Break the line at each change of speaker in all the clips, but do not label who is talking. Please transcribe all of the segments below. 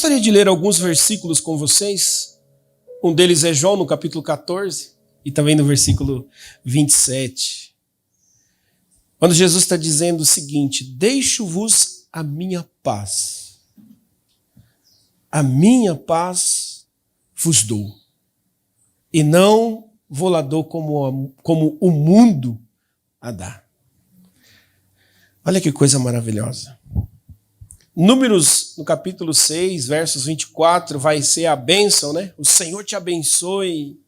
gostaria de ler alguns versículos com vocês. Um deles é João, no capítulo 14, e também no versículo 27. Quando Jesus está dizendo o seguinte: deixo-vos a minha paz. A minha paz vos dou. E não vou lá dou como o mundo a dá. Olha que coisa maravilhosa. Números, no capítulo 6, versos 24, vai ser a bênção, né? O Senhor te abençoe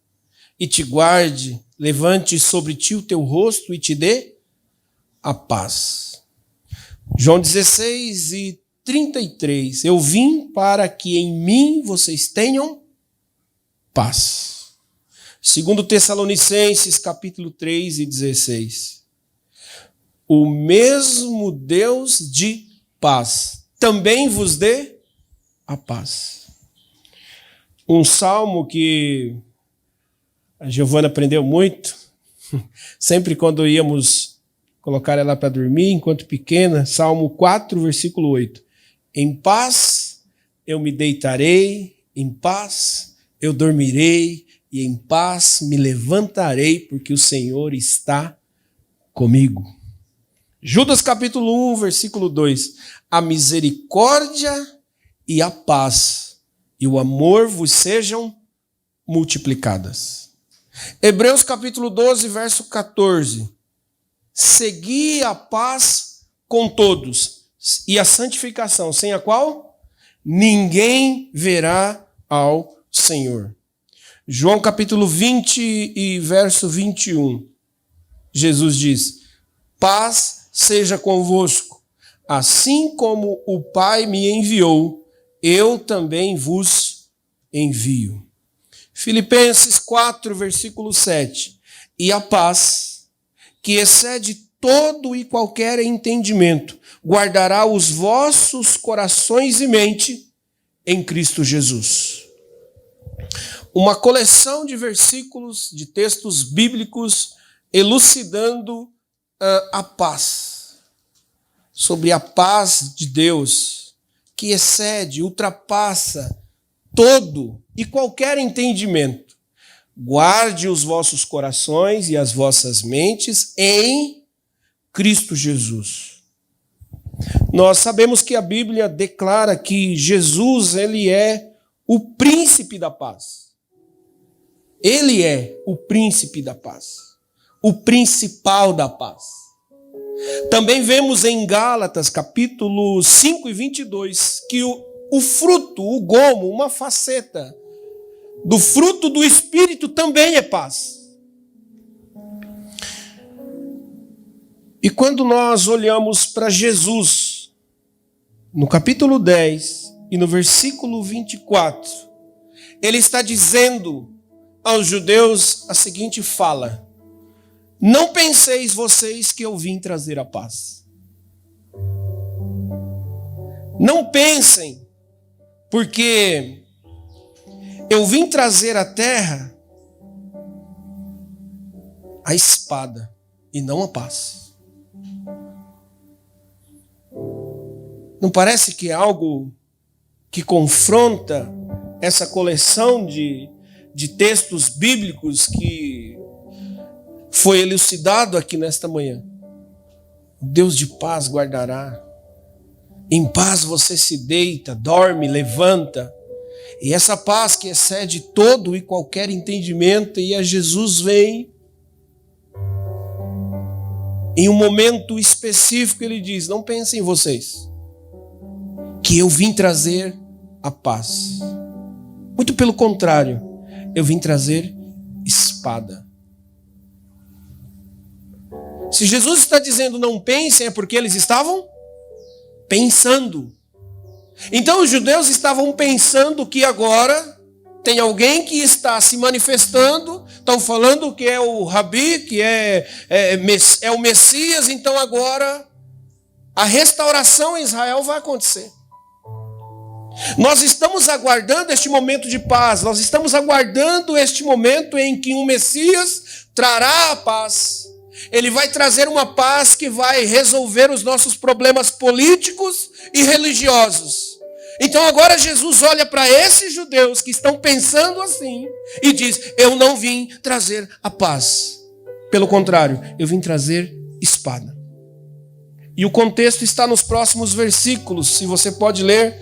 e te guarde, levante sobre ti o teu rosto e te dê a paz. João 16 e 33, eu vim para que em mim vocês tenham paz. Segundo Tessalonicenses, capítulo 3 e 16, o mesmo Deus de paz também vos dê a paz. Um salmo que a Giovana aprendeu muito, sempre quando íamos colocar ela para dormir, enquanto pequena, Salmo 4, versículo 8. Em paz eu me deitarei, em paz eu dormirei, e em paz me levantarei, porque o Senhor está comigo. Judas capítulo 1, versículo 2. A misericórdia e a paz e o amor vos sejam multiplicadas. Hebreus capítulo 12, verso 14. Segui a paz com todos e a santificação, sem a qual ninguém verá ao Senhor. João capítulo 20 e verso 21. Jesus diz: paz seja convosco. Assim como o Pai me enviou, eu também vos envio. Filipenses 4, versículo 7. E a paz, que excede todo e qualquer entendimento, guardará os vossos corações e mente em Cristo Jesus. Uma coleção de versículos, de textos bíblicos, elucidando a paz. Sobre a paz de Deus, que excede, ultrapassa todo e qualquer entendimento. Guarde os vossos corações e as vossas mentes em Cristo Jesus. Nós sabemos que a Bíblia declara que Jesus, ele é o príncipe da paz. Ele é o príncipe da paz, o principal da paz. Também vemos em Gálatas, capítulo 5 e 22, que o fruto, o gomo, uma faceta do fruto do Espírito também é paz. E quando nós olhamos para Jesus, no capítulo 10 e no versículo 24, ele está dizendo aos judeus a seguinte fala: não penseis vocês que eu vim trazer a paz. Não pensem, porque eu vim trazer à terra a espada e não a paz. Não parece que é algo que confronta essa coleção de textos bíblicos que foi elucidado aqui nesta manhã? O Deus de paz guardará. Em paz você se deita, dorme, levanta. E essa paz que excede todo e qualquer entendimento, e a Jesus vem. Em um momento específico ele diz: não pensem em vocês, que eu vim trazer a paz. Muito pelo contrário, eu vim trazer espada. Se Jesus está dizendo não pensem, é porque eles estavam pensando. Então os judeus estavam pensando que agora tem alguém que está se manifestando, estão falando que é o Rabi, que é o Messias, então agora a restauração em Israel vai acontecer. Nós estamos aguardando este momento de paz, nós estamos aguardando este momento em que um Messias trará a paz. Ele vai trazer uma paz que vai resolver os nossos problemas políticos e religiosos. Então agora Jesus olha para esses judeus que estão pensando assim e diz: eu não vim trazer a paz. Pelo contrário, eu vim trazer espada. E o contexto está nos próximos versículos. Se você pode ler,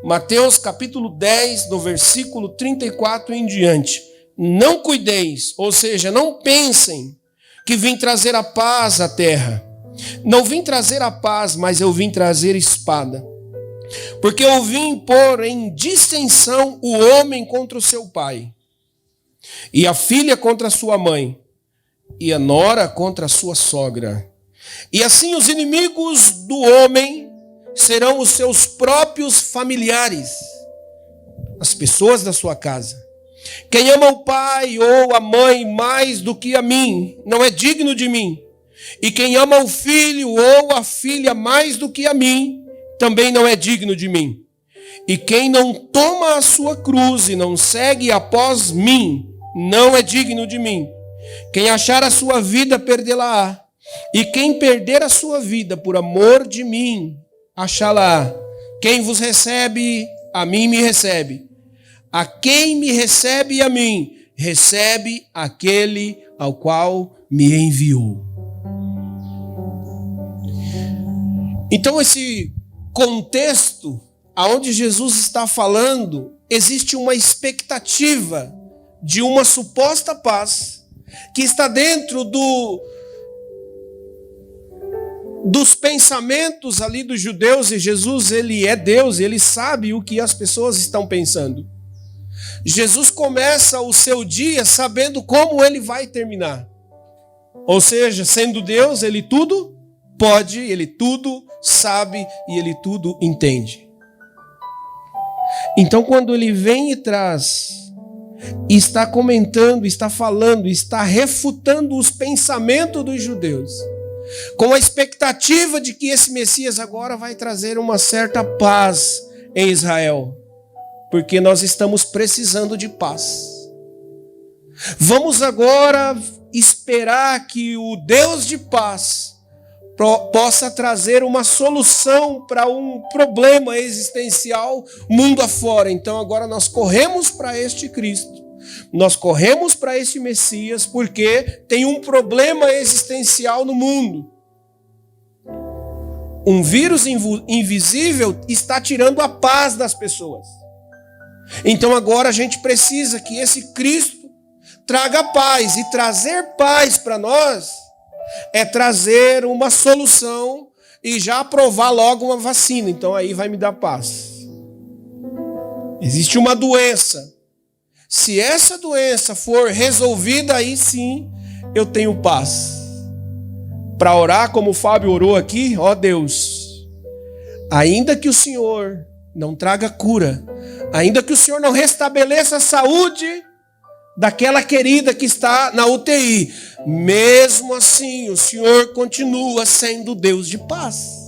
Mateus capítulo 10, no versículo 34 em diante. Não cuideis, ou seja, não pensem que vim trazer a paz à terra. Não vim trazer a paz, mas eu vim trazer espada. Porque eu vim pôr em dissensão o homem contra o seu pai, e a filha contra a sua mãe, e a nora contra a sua sogra. E assim os inimigos do homem serão os seus próprios familiares, as pessoas da sua casa. Quem ama o pai ou a mãe mais do que a mim, não é digno de mim. E quem ama o filho ou a filha mais do que a mim, também não é digno de mim. E quem não toma a sua cruz e não segue após mim, não é digno de mim. Quem achar a sua vida, perdê-la-á. E quem perder a sua vida por amor de mim, achá-la-á. Quem vos recebe, a mim me recebe. A quem me recebe a mim, recebe aquele ao qual me enviou. Então esse contexto aonde Jesus está falando, existe uma expectativa de uma suposta paz que está dentro dos pensamentos ali dos judeus, e Jesus, ele é Deus, ele sabe o que as pessoas estão pensando. Jesus começa o seu dia sabendo como ele vai terminar. Ou seja, sendo Deus, ele tudo pode, ele tudo sabe e ele tudo entende. Então, quando ele vem e traz, está comentando, está falando, está refutando os pensamentos dos judeus, com a expectativa de que esse Messias agora vai trazer uma certa paz em Israel, porque nós estamos precisando de paz. Vamos agora esperar que o Deus de paz possa trazer uma solução para um problema existencial mundo afora. Então agora nós corremos para este Cristo, nós corremos para este Messias, porque tem um problema existencial no mundo. Um vírus invisível está tirando a paz das pessoas. Então agora a gente precisa que esse Cristo traga paz, e trazer paz para nós é trazer uma solução e já aprovar logo uma vacina. Então aí vai me dar paz. Existe uma doença. Se essa doença for resolvida, aí sim eu tenho paz. Para orar como o Fábio orou aqui, ó Deus, ainda que o Senhor não traga cura, ainda que o Senhor não restabeleça a saúde daquela querida que está na UTI, mesmo assim o Senhor continua sendo Deus de paz.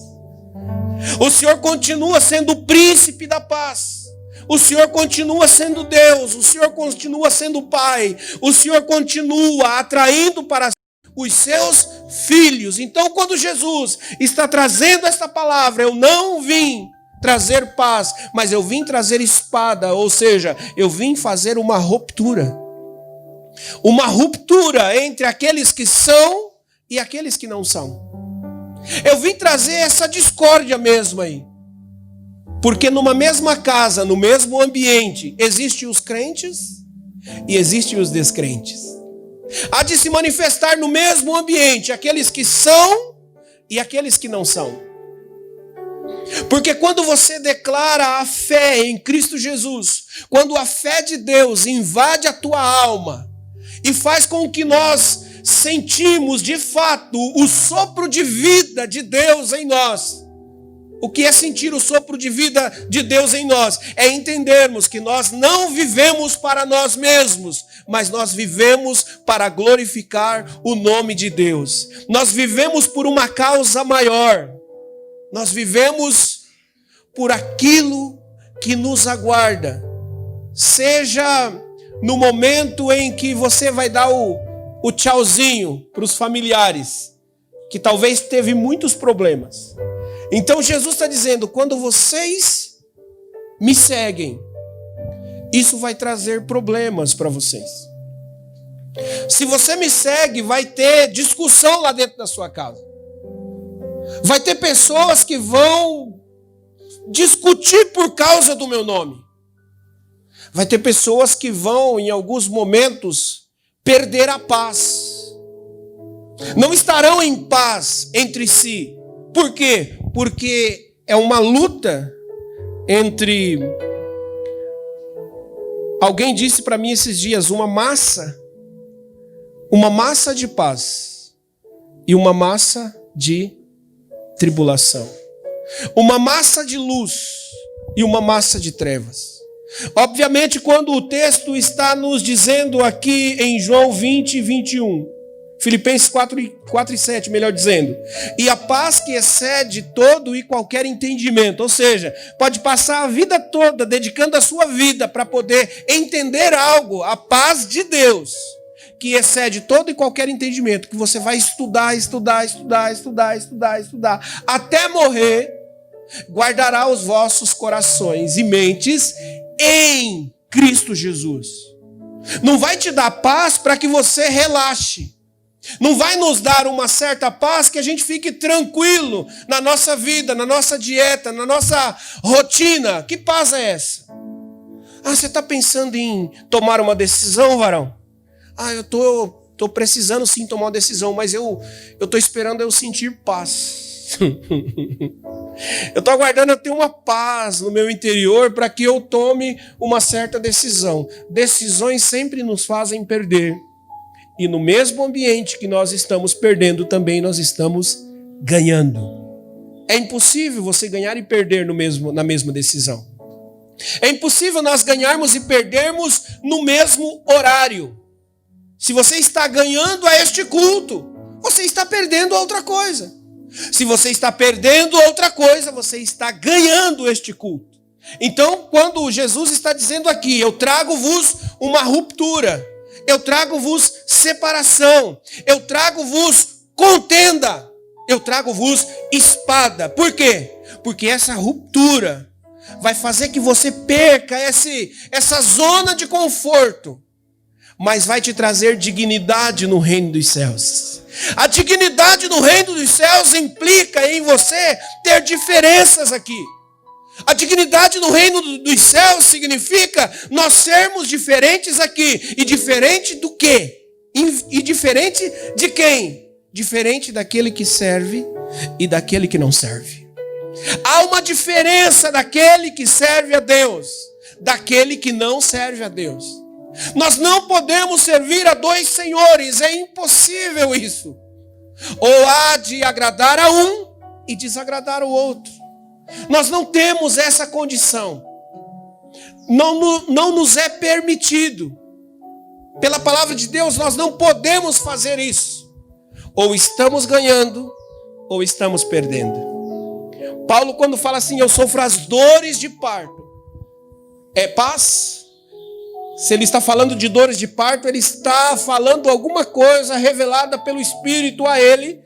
O Senhor continua sendo o príncipe da paz. O Senhor continua sendo Deus. O Senhor continua sendo Pai. O Senhor continua atraindo para os seus filhos. Então, quando Jesus está trazendo esta palavra, eu não vim trazer paz, mas eu vim trazer espada, ou seja, eu vim fazer uma ruptura. Uma ruptura entre aqueles que são e aqueles que não são. Eu vim trazer essa discórdia mesmo aí. Porque numa mesma casa, no mesmo ambiente, existem os crentes e existem os descrentes. Há de se manifestar no mesmo ambiente aqueles que são e aqueles que não são. Porque quando você declara a fé em Cristo Jesus, quando a fé de Deus invade a tua alma e faz com que nós sentimos de fato o sopro de vida de Deus em nós. O que é sentir o sopro de vida de Deus em nós? É entendermos que nós não vivemos para nós mesmos, mas nós vivemos para glorificar o nome de Deus. Nós vivemos por uma causa maior. Nós vivemos por aquilo que nos aguarda. Seja no momento em que você vai dar o tchauzinho para os familiares, que talvez teve muitos problemas. Então Jesus está dizendo, quando vocês me seguem, isso vai trazer problemas para vocês. Se você me segue, vai ter discussão lá dentro da sua casa. Vai ter pessoas que vão discutir por causa do meu nome. Vai ter pessoas que vão, em alguns momentos, perder a paz. Não estarão em paz entre si. Por quê? Porque é uma luta entre... Alguém disse para mim esses dias, uma massa de paz e uma massa de tribulação. Uma massa de luz e uma massa de trevas. Obviamente, quando o texto está nos dizendo aqui em João 20 e 21, Filipenses 4 e 7, melhor dizendo, e a paz que excede todo e qualquer entendimento, ou seja, pode passar a vida toda dedicando a sua vida para poder entender algo, a paz de Deus, que excede todo e qualquer entendimento, que você vai estudar, até morrer, guardará os vossos corações e mentes em Cristo Jesus. Não vai te dar paz para que você relaxe. Não vai nos dar uma certa paz que a gente fique tranquilo na nossa vida, na nossa dieta, na nossa rotina. Que paz é essa? Você está pensando em tomar uma decisão, varão? Eu estou precisando sim tomar uma decisão, mas eu estou esperando eu sentir paz. Eu estou aguardando eu ter uma paz no meu interior para que eu tome uma certa decisão. Decisões sempre nos fazem perder. E no mesmo ambiente que nós estamos perdendo, também nós estamos ganhando. É impossível você ganhar e perder na mesma decisão. É impossível nós ganharmos e perdermos no mesmo horário. Se você está ganhando a este culto, você está perdendo a outra coisa. Se você está perdendo outra coisa, você está ganhando este culto. Então, quando Jesus está dizendo aqui, eu trago-vos uma ruptura, eu trago-vos separação, eu trago-vos contenda, eu trago-vos espada. Por quê? Porque essa ruptura vai fazer que você perca essa zona de conforto, mas vai te trazer dignidade no reino dos céus. A dignidade no reino dos céus implica em você ter diferenças aqui. A dignidade no reino dos céus significa nós sermos diferentes aqui. E diferente do quê? E diferente de quem? Diferente daquele que serve e daquele que não serve. Há uma diferença daquele que serve a Deus, daquele que não serve a Deus. Nós não podemos servir a dois senhores, é impossível isso. Ou há de agradar a um e desagradar o outro. Nós não temos essa condição. Não nos é permitido. Pela palavra de Deus, nós não podemos fazer isso. Ou estamos ganhando, ou estamos perdendo. Paulo, quando fala assim, eu sofro as dores de parto, é paz? Se ele está falando de dores de parto, ele está falando alguma coisa revelada pelo Espírito a ele,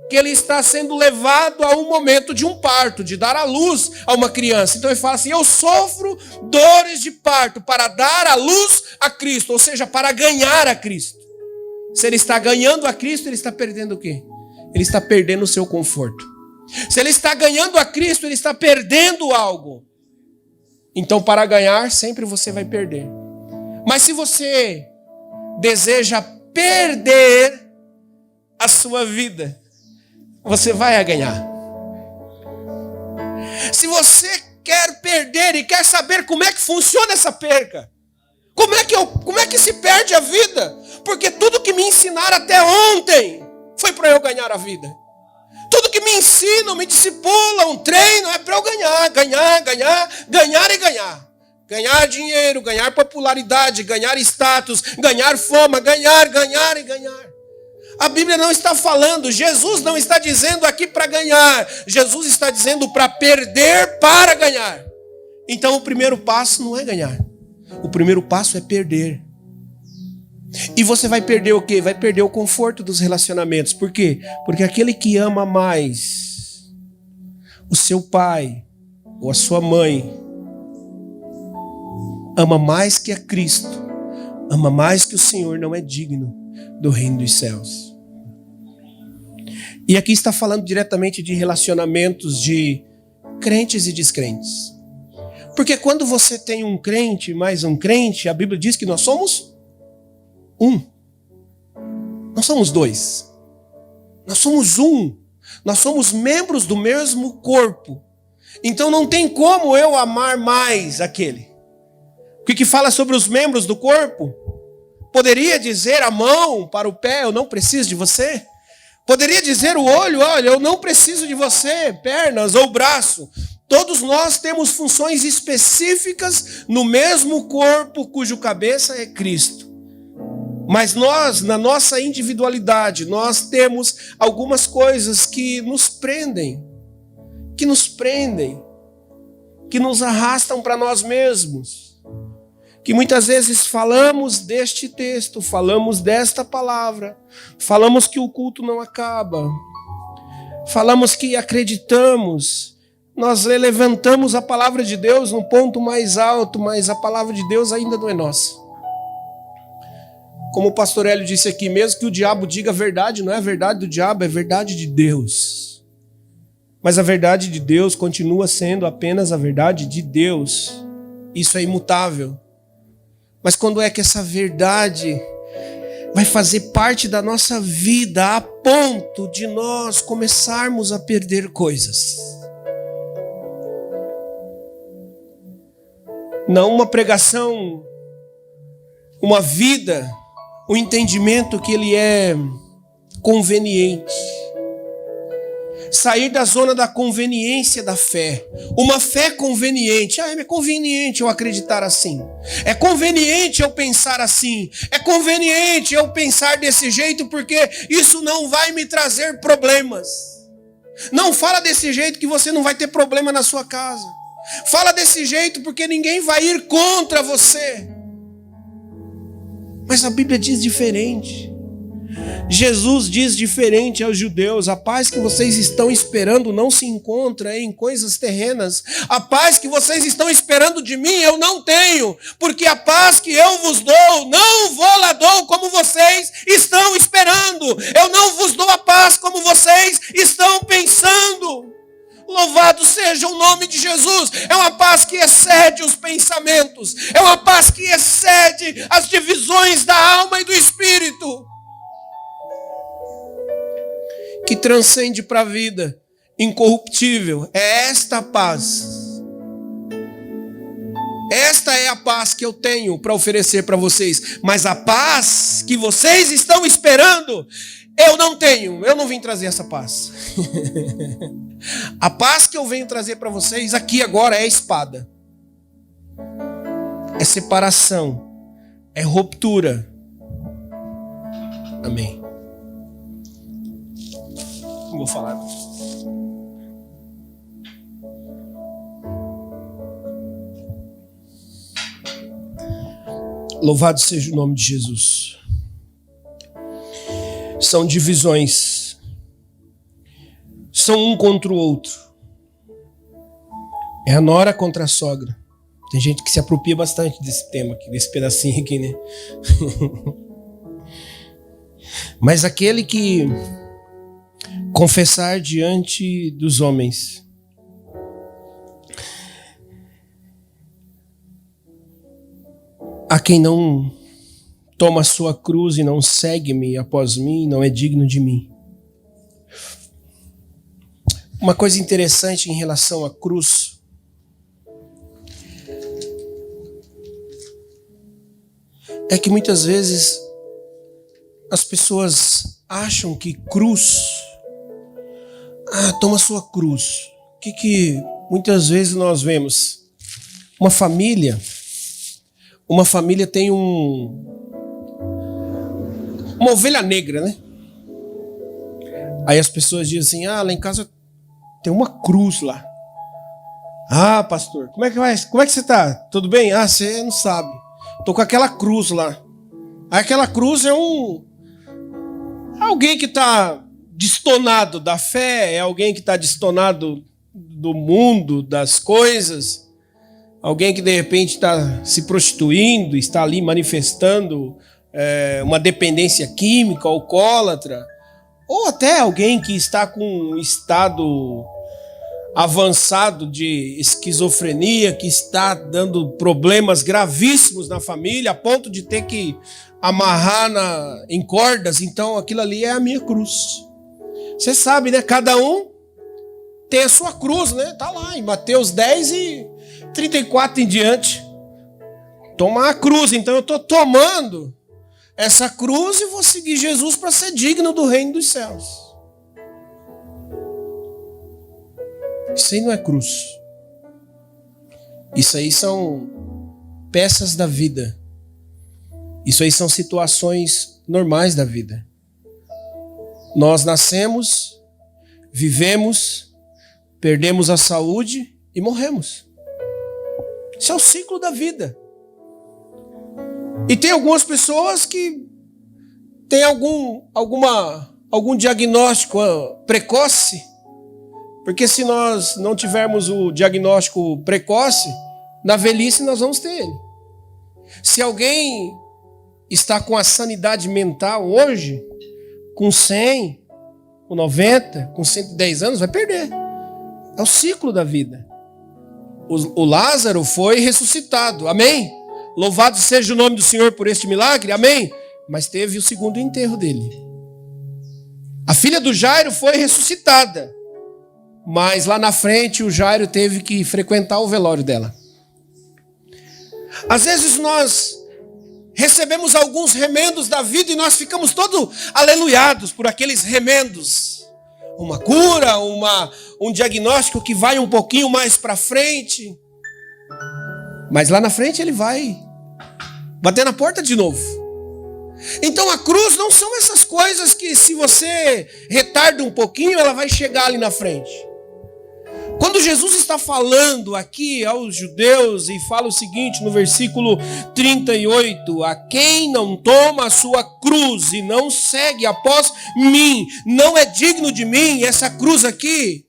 que ele está sendo levado a um momento de um parto, de dar à luz a uma criança. Então ele fala assim, eu sofro dores de parto para dar à luz a Cristo, ou seja, para ganhar a Cristo. Se ele está ganhando a Cristo, ele está perdendo o quê? Ele está perdendo o seu conforto. Se ele está ganhando a Cristo, ele está perdendo algo. Então, para ganhar, sempre você vai perder. Mas se você deseja perder a sua vida, você vai ganhar. Se você quer perder e quer saber como é que funciona essa perca, como é que se perde a vida? Porque tudo que me ensinaram até ontem foi para eu ganhar a vida. Tudo que me ensinam, me discipulam, treinam, é para eu ganhar e ganhar. Ganhar dinheiro, ganhar popularidade, ganhar status, ganhar fama, ganhar. A Bíblia não está falando, Jesus não está dizendo aqui para ganhar. Jesus está dizendo para perder para ganhar. Então o primeiro passo não é ganhar. O primeiro passo é perder. E você vai perder o quê? Vai perder o conforto dos relacionamentos. Por quê? Porque aquele que ama mais o seu pai ou a sua mãe ama mais que a Cristo, ama mais que o Senhor, não é digno do reino dos céus. E aqui está falando diretamente de relacionamentos de crentes e descrentes. Porque quando você tem um crente mais um crente, a Bíblia diz que nós somos um. Não somos dois. Nós somos um. Nós somos membros do mesmo corpo. Então não tem como eu amar mais aquele. O que fala sobre os membros do corpo? Poderia dizer a mão para o pé, eu não preciso de você. Poderia dizer o olho, olha, eu não preciso de você, pernas ou braço. Todos nós temos funções específicas no mesmo corpo, cujo cabeça é Cristo. Mas nós, na nossa individualidade, nós temos algumas coisas que nos prendem, que nos arrastam para nós mesmos. Que muitas vezes falamos deste texto, falamos desta palavra, falamos que o culto não acaba, falamos que acreditamos, nós levantamos a palavra de Deus no ponto mais alto, mas a palavra de Deus ainda não é nossa. Como o pastor Hélio disse aqui, mesmo que o diabo diga a verdade, não é a verdade do diabo, é a verdade de Deus. Mas a verdade de Deus continua sendo apenas a verdade de Deus. Isso é imutável. Mas quando é que essa verdade vai fazer parte da nossa vida a ponto de nós começarmos a perder coisas? Não uma pregação, uma vida, um entendimento que ele é conveniente. Sair da zona da conveniência da fé. Uma fé conveniente. É conveniente eu acreditar assim. É conveniente eu pensar assim. É conveniente eu pensar desse jeito porque isso não vai me trazer problemas. Não fala desse jeito que você não vai ter problema na sua casa. Fala desse jeito porque ninguém vai ir contra você. Mas a Bíblia diz diferente. Jesus diz diferente aos judeus: a paz que vocês estão esperando não se encontra em coisas terrenas. A paz que vocês estão esperando de mim eu não tenho, porque a paz que eu vos dou, não vou lá dou como vocês estão esperando. Eu não vos dou a paz como vocês estão pensando. Louvado seja o nome de Jesus. É uma paz que excede os pensamentos. É uma paz que excede as divisões da alma e do espírito. Que transcende para a vida incorruptível. É esta paz. Esta é a paz que eu tenho para oferecer para vocês. Mas a paz que vocês estão esperando, eu não tenho. Eu não vim trazer essa paz. A paz que eu venho trazer para vocês aqui agora é espada. É separação. É ruptura. Amém. Não vou falar. Louvado seja o nome de Jesus. São divisões. São um contra o outro. É a nora contra a sogra. Tem gente que se apropria bastante desse tema aqui, desse pedacinho aqui, né? Mas aquele que confessar diante dos homens a quem não toma a sua cruz e não segue-me após mim, não é digno de mim. Uma coisa interessante em relação à cruz é que muitas vezes as pessoas acham que cruz, toma sua cruz. O que muitas vezes nós vemos? Uma família tem uma ovelha negra, né? Aí as pessoas dizem assim: lá em casa tem uma cruz lá. Pastor, como é que você tá? Tudo bem? Você não sabe. Tô com aquela cruz lá. Aquela cruz é alguém que está destonado da fé, é alguém que está destonado do mundo, das coisas. alguém que de repente está se prostituindo, está ali manifestando uma dependência química, alcoólatra, ou até alguém que está com um estado avançado de esquizofrenia, que está dando problemas gravíssimos na família, a ponto de ter que amarrar em cordas. Então aquilo ali é a minha cruz. Você sabe, né? Cada um tem a sua cruz, né? Está lá em Mateus 10 e 34 em diante. Tomar a cruz. Então eu estou tomando essa cruz e vou seguir Jesus para ser digno do reino dos céus. Isso aí não é cruz. Isso aí são peças da vida. Isso aí são situações normais da vida. Nós nascemos, vivemos, perdemos a saúde e morremos. Isso é o ciclo da vida. E tem algumas pessoas que têm algum diagnóstico precoce, porque se nós não tivermos o diagnóstico precoce, na velhice nós vamos ter ele. Se alguém está com a sanidade mental hoje, com 100, com 90, com 110 anos, vai perder. É o ciclo da vida. O Lázaro foi ressuscitado, amém? Louvado seja o nome do Senhor por este milagre, amém? Mas teve o segundo enterro dele. A filha do Jairo foi ressuscitada, mas lá na frente o Jairo teve que frequentar o velório dela. Às vezes nós recebemos alguns remendos da vida e nós ficamos todos aleluiados por aqueles remendos. Uma cura, um diagnóstico que vai um pouquinho mais para frente. Mas lá na frente ele vai bater na porta de novo. Então a cruz não são essas coisas que se você retarda um pouquinho, ela vai chegar ali na frente. Quando Jesus está falando aqui aos judeus e fala o seguinte no versículo 38, a quem não toma a sua cruz e não segue após mim, não é digno de mim. Essa cruz aqui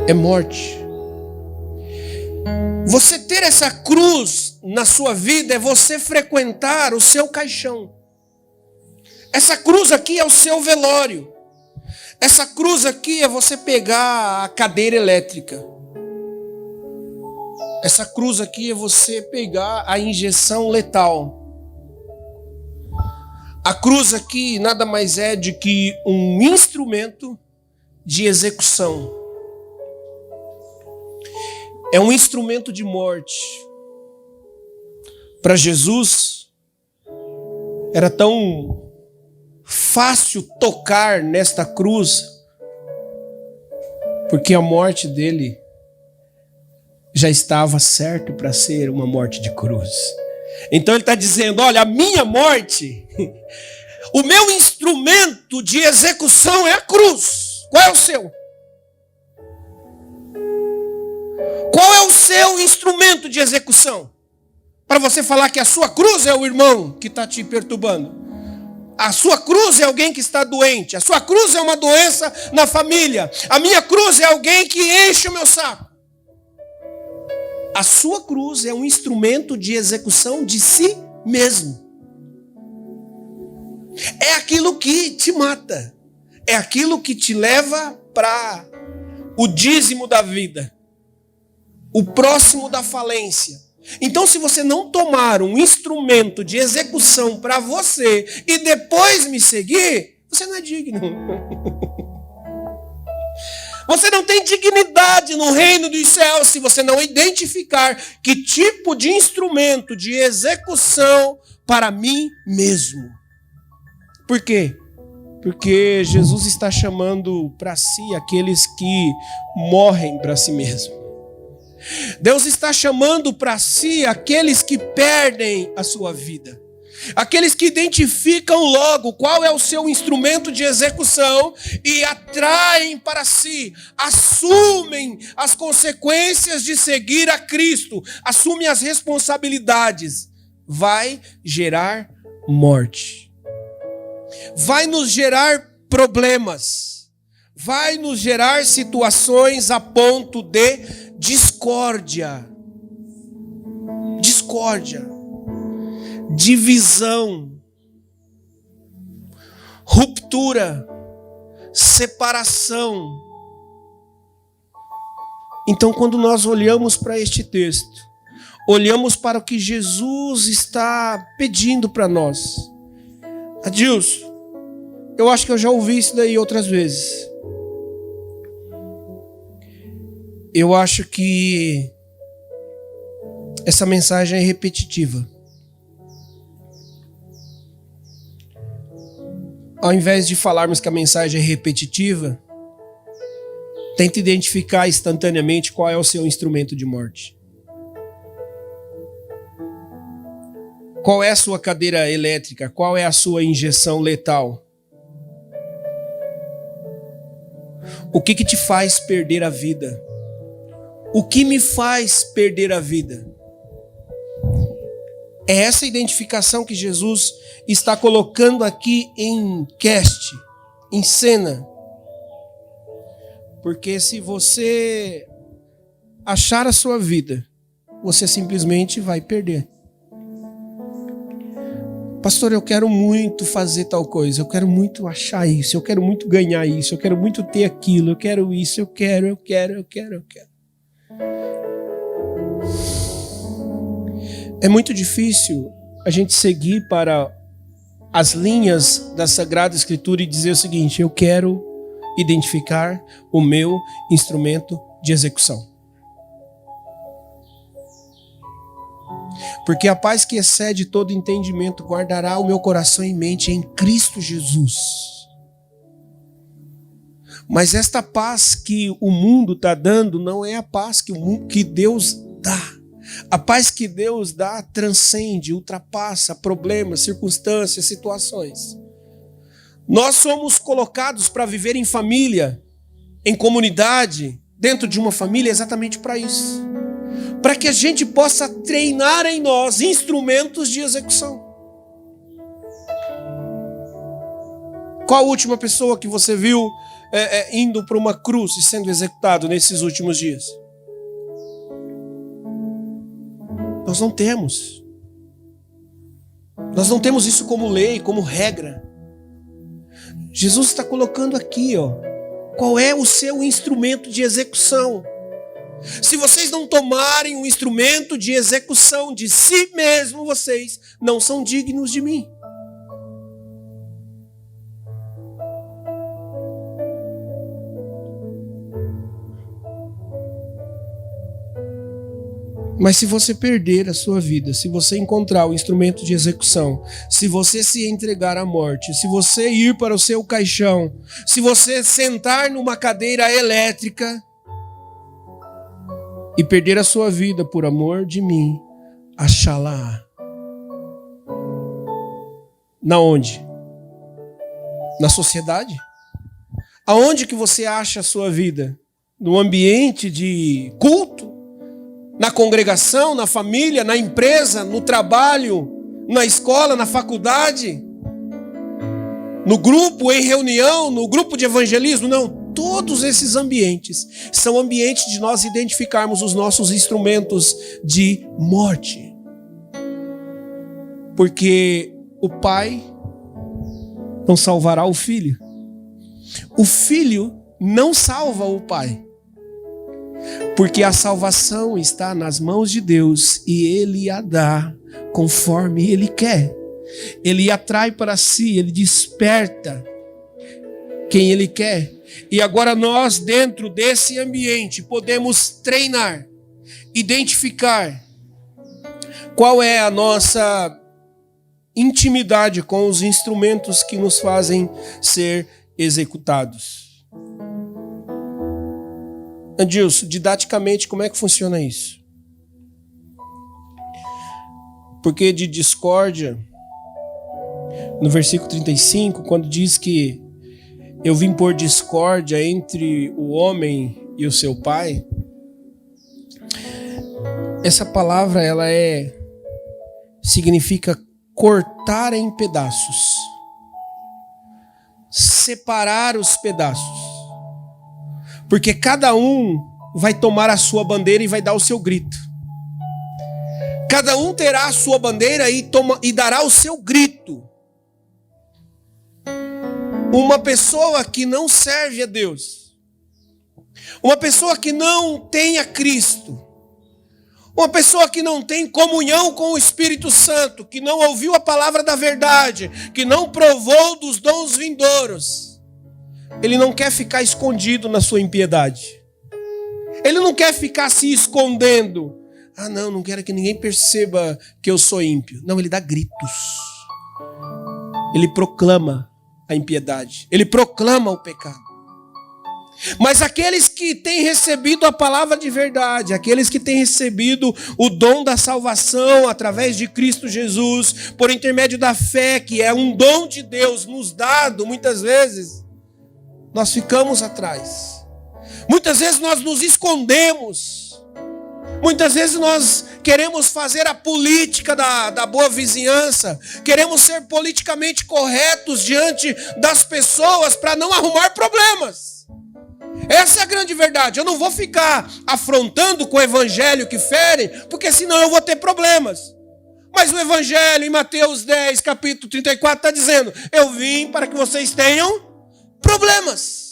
é morte. Você ter essa cruz na sua vida é você frequentar o seu caixão. Essa cruz aqui é o seu velório. Essa cruz aqui é você pegar a cadeira elétrica. Essa cruz aqui é você pegar a injeção letal. A cruz aqui nada mais é do que um instrumento de execução. É um instrumento de morte. Para Jesus, era tão fácil tocar nesta cruz, porque a morte dele já estava certo para ser uma morte de cruz. Então ele está dizendo, olha, a minha morte, o meu instrumento de execução é a cruz. Qual é o seu? Qual é o seu instrumento de execução? Para você falar que a sua cruz é o irmão que está te perturbando. A sua cruz é alguém que está doente. A sua cruz é uma doença na família. A minha cruz é alguém que enche o meu saco. A sua cruz é um instrumento de execução de si mesmo. É aquilo que te mata. É aquilo que te leva para o dízimo da vida. O próximo da falência. Então, se você não tomar um instrumento de execução para você e depois me seguir, você não é digno. Você não tem dignidade no reino dos céus se você não identificar que tipo de instrumento de execução para mim mesmo. Por quê? Porque Jesus está chamando para si aqueles que morrem para si mesmo. Deus está chamando para si aqueles que perdem a sua vida. Aqueles que identificam logo qual é o seu instrumento de execução e atraem para si, assumem as consequências de seguir a Cristo, assumem as responsabilidades. Vai gerar morte. Vai nos gerar problemas. vai nos gerar situações a ponto de discórdia, divisão, ruptura, separação. Então, quando nós olhamos para este texto, olhamos para o que Jesus está pedindo para nós. Adilson, eu acho que eu já ouvi isso daí outras vezes. Eu acho que essa mensagem é repetitiva. Ao invés de falarmos que a mensagem é repetitiva, tente identificar instantaneamente qual é o seu instrumento de morte. Qual é a sua cadeira elétrica? Qual é a sua injeção letal? O que te faz perder a vida? O que me faz perder a vida? É essa identificação que Jesus está colocando aqui em cena. Porque se você achar a sua vida, você simplesmente vai perder. Pastor, eu quero muito fazer tal coisa, eu quero muito achar isso, eu quero muito ganhar isso, eu quero muito ter aquilo, eu quero isso, eu quero. É muito difícil a gente seguir para as linhas da Sagrada Escritura e dizer o seguinte: eu quero identificar o meu instrumento de execução. Porque a paz que excede todo entendimento guardará o meu coração e mente em Cristo Jesus. Mas esta paz que o mundo está dando não é a paz que Deus dá. A paz que Deus dá transcende, ultrapassa problemas, circunstâncias, situações. Nós somos colocados para viver em família, em comunidade, dentro de uma família, exatamente para isso. Para que a gente possa treinar em nós instrumentos de execução. Qual a última pessoa que você viu indo para uma cruz e sendo executado nesses últimos dias? Nós não temos. Nós não temos isso como lei, como regra. Jesus está colocando aqui, qual é o seu instrumento de execução. Se vocês não tomarem um instrumento de execução de si mesmo, vocês não são dignos de mim. Mas se você perder a sua vida, se você encontrar o instrumento de execução, se você se entregar à morte, se você ir para o seu caixão, se você sentar numa cadeira elétrica e perder a sua vida por amor de mim, achá-la. Na onde? Na sociedade? Aonde que você acha a sua vida? No ambiente de culto? Na congregação, na família, na empresa, no trabalho, na escola, na faculdade, no grupo, em reunião, no grupo de evangelismo? Não, todos esses ambientes são ambientes de nós identificarmos os nossos instrumentos de morte. Porque o pai não salvará o filho. O filho não salva o pai. Porque a salvação está nas mãos de Deus e Ele a dá conforme Ele quer. Ele atrai para si, Ele desperta quem Ele quer. E agora nós, dentro desse ambiente, podemos treinar, identificar qual é a nossa intimidade com os instrumentos que nos fazem ser executados. Adilson, didaticamente, como é que funciona isso? Porque de discórdia, no versículo 35, quando diz que eu vim pôr discórdia entre o homem e o seu pai, essa palavra significa cortar em pedaços, separar os pedaços. Porque cada um vai tomar a sua bandeira e vai dar o seu grito. Cada um terá a sua bandeira e dará o seu grito. Uma pessoa que não serve a Deus, uma pessoa que não tem a Cristo, uma pessoa que não tem comunhão com o Espírito Santo, que não ouviu a palavra da verdade, que não provou dos dons vindouros, ele não quer ficar escondido na sua impiedade. Ele não quer ficar se escondendo. Ah, não quero que ninguém perceba que eu sou ímpio. Não, ele dá gritos. Ele proclama a impiedade. Ele proclama o pecado. Mas aqueles que têm recebido a palavra de verdade, aqueles que têm recebido o dom da salvação através de Cristo Jesus, por intermédio da fé, que é um dom de Deus nos dado, muitas vezes, nós ficamos atrás. Muitas vezes nós nos escondemos. Muitas vezes nós queremos fazer a política da boa vizinhança, queremos ser politicamente corretos diante das pessoas para não arrumar problemas. Essa é a grande verdade. Eu não vou ficar afrontando com o evangelho que fere, porque senão eu vou ter problemas. Mas o evangelho em Mateus 10, capítulo 34, está dizendo: eu vim para que vocês tenham problemas.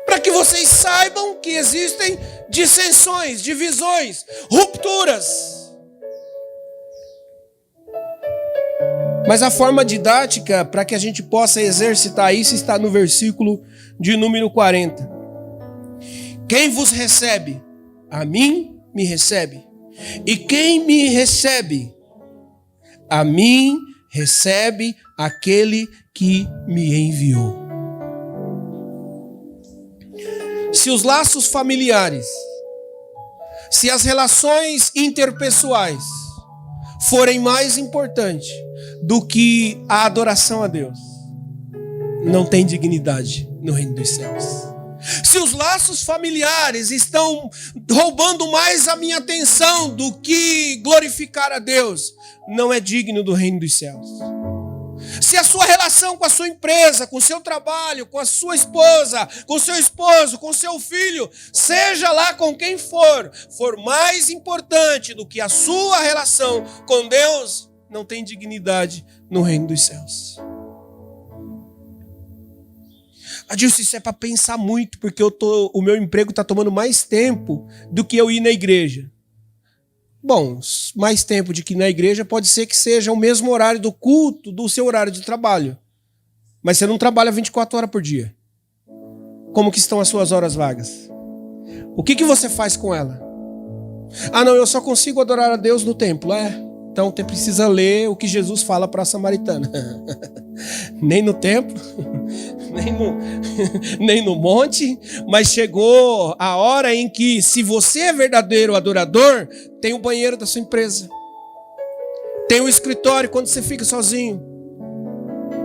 Para que vocês saibam que existem dissensões, divisões, rupturas. Mas a forma didática para que a gente possa exercitar isso está no versículo de número 40. Quem vos recebe, a mim me recebe. E quem me recebe, a mim recebe aquele que me enviou. Se os laços familiares, se as relações interpessoais forem mais importantes do que a adoração a Deus, não tem dignidade no reino dos céus. Se os laços familiares estão roubando mais a minha atenção do que glorificar a Deus, não é digno do reino dos céus. Se a sua relação com a sua empresa, com o seu trabalho, com a sua esposa, com o seu esposo, com o seu filho, seja lá com quem for mais importante do que a sua relação com Deus, não tem dignidade no reino dos céus. Adilson, isso é para pensar muito, porque o meu emprego está tomando mais tempo do que eu ir na igreja. Bom, mais tempo de que ir na igreja pode ser que seja o mesmo horário do culto do seu horário de trabalho. Mas você não trabalha 24 horas por dia. Como que estão as suas horas vagas? O que você faz com ela? Ah, não, eu só consigo adorar a Deus no templo. Então você precisa ler o que Jesus fala para a samaritana. Nem no templo, nem no monte, mas chegou a hora em que, se você é verdadeiro adorador, tem o banheiro da sua empresa, tem o escritório quando você fica sozinho,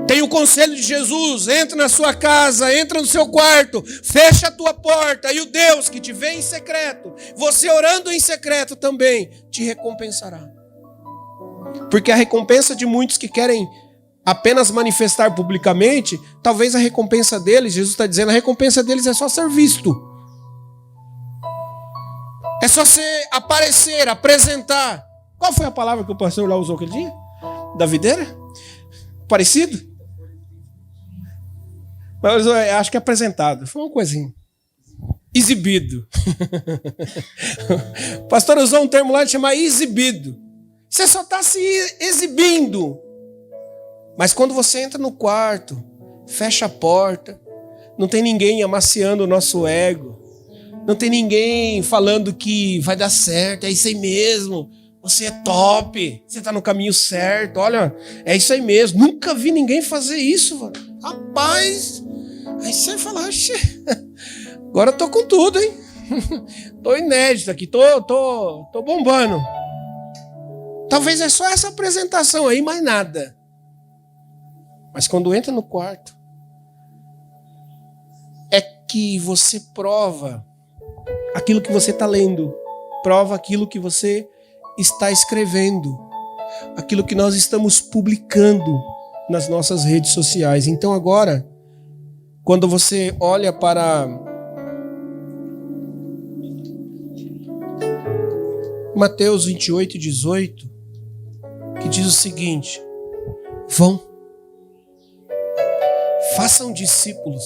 tem o conselho de Jesus: entra na sua casa, entra no seu quarto, fecha a tua porta, e o Deus que te vê em secreto, você orando em secreto também, te recompensará. Porque a recompensa de muitos que querem apenas manifestar publicamente, talvez a recompensa deles, Jesus está dizendo, a recompensa deles é só ser visto. É só ser aparecer, apresentar. Qual foi a palavra que o pastor lá usou aquele dia? Da videira? Parecido? Mas eu acho que é apresentado. Foi uma coisinha. Exibido. O pastor usou um termo lá de chamar exibido. Você só está se exibindo. Mas quando você entra no quarto, fecha a porta, não tem ninguém amaciando o nosso ego, não tem ninguém falando que vai dar certo, é isso aí mesmo, você é top, você está no caminho certo, olha, é isso aí mesmo. Nunca vi ninguém fazer isso, mano. Rapaz. Aí você fala, agora eu tô com tudo, hein? Tô inédito aqui, tô bombando. Talvez é só essa apresentação aí, mais nada. Mas quando entra no quarto, é que você prova aquilo que você está lendo, prova aquilo que você está escrevendo, aquilo que nós estamos publicando nas nossas redes sociais. Então agora, quando você olha para Mateus 28, 18, que diz o seguinte: vão, façam discípulos,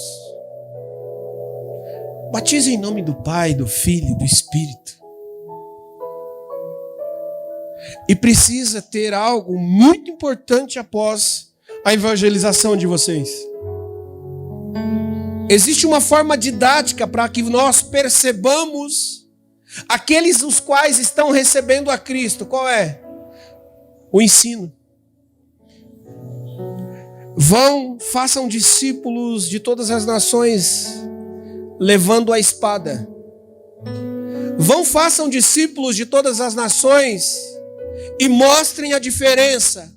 batizem em nome do Pai, do Filho e do Espírito. E precisa ter algo muito importante após a evangelização de vocês. Existe uma forma didática para que nós percebamos aqueles os quais estão recebendo a Cristo. Qual é? O ensino. Vão, façam discípulos de todas as nações, levando a espada. Vão, façam discípulos de todas as nações e mostrem a diferença.